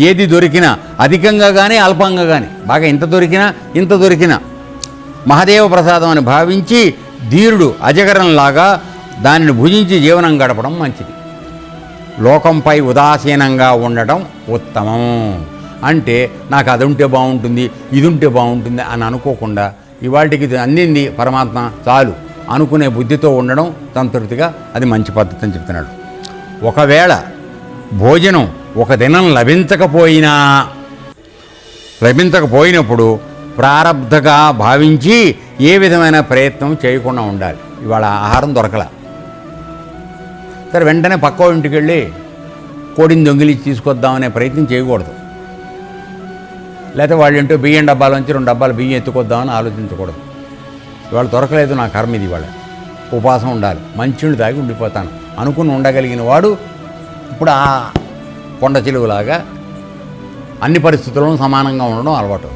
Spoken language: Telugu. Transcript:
ఏది దొరికినా అధికంగా కానీ అల్పంగా కానీ బాగా ఇంత దొరికినా మహాదేవ ప్రసాదం అని భావించి ధీరుడు అజగరంలాగా దానిని భుజించి జీవనం గడపడం మంచిది. లోకంపై ఉదాసీనంగా ఉండడం ఉత్తమం. అంటే నాకు అది ఉంటే బాగుంటుంది, ఇది ఉంటే బాగుంటుంది అని అనుకోకుండా ఇవాళకి అందింది పరమాత్మ చాలు అనుకునే బుద్ధితో ఉండడం సంతృప్తిగా, అది మంచి పద్ధతి అని చెప్తున్నాడు. ఒకవేళ భోజనం ఒక దినం లభించకపోయినప్పుడు ప్రారబ్ధగా భావించి ఏ విధమైన ప్రయత్నం చేయకుండా ఉండాలి. ఇవాళ ఆహారం దొరకలా సరే వెంటనే పక్కో ఇంటికి వెళ్ళి కోడిని దొంగిలించి తీసుకొద్దామనే ప్రయత్నం చేయకూడదు. లేకపోతే వాళ్ళు ఏంటో బియ్యం డబ్బాలోంచి 2 డబ్బాలు బియ్యం ఎత్తుకొద్దామని ఆలోచించకూడదు. ఇవాళ దొరకలేదు, నా కర్మ ఇది, ఇవాళ ఉపవాసం ఉండాలి, మంచినీళ్ళు తాగి ఉండిపోతాను అనుకుని ఉండగలిగిన వాడు ఇప్పుడు ఆ కొండ చిలువలాగా అన్ని పరిస్థితుల్లోనూ సమానంగా ఉండడం అలవాటు.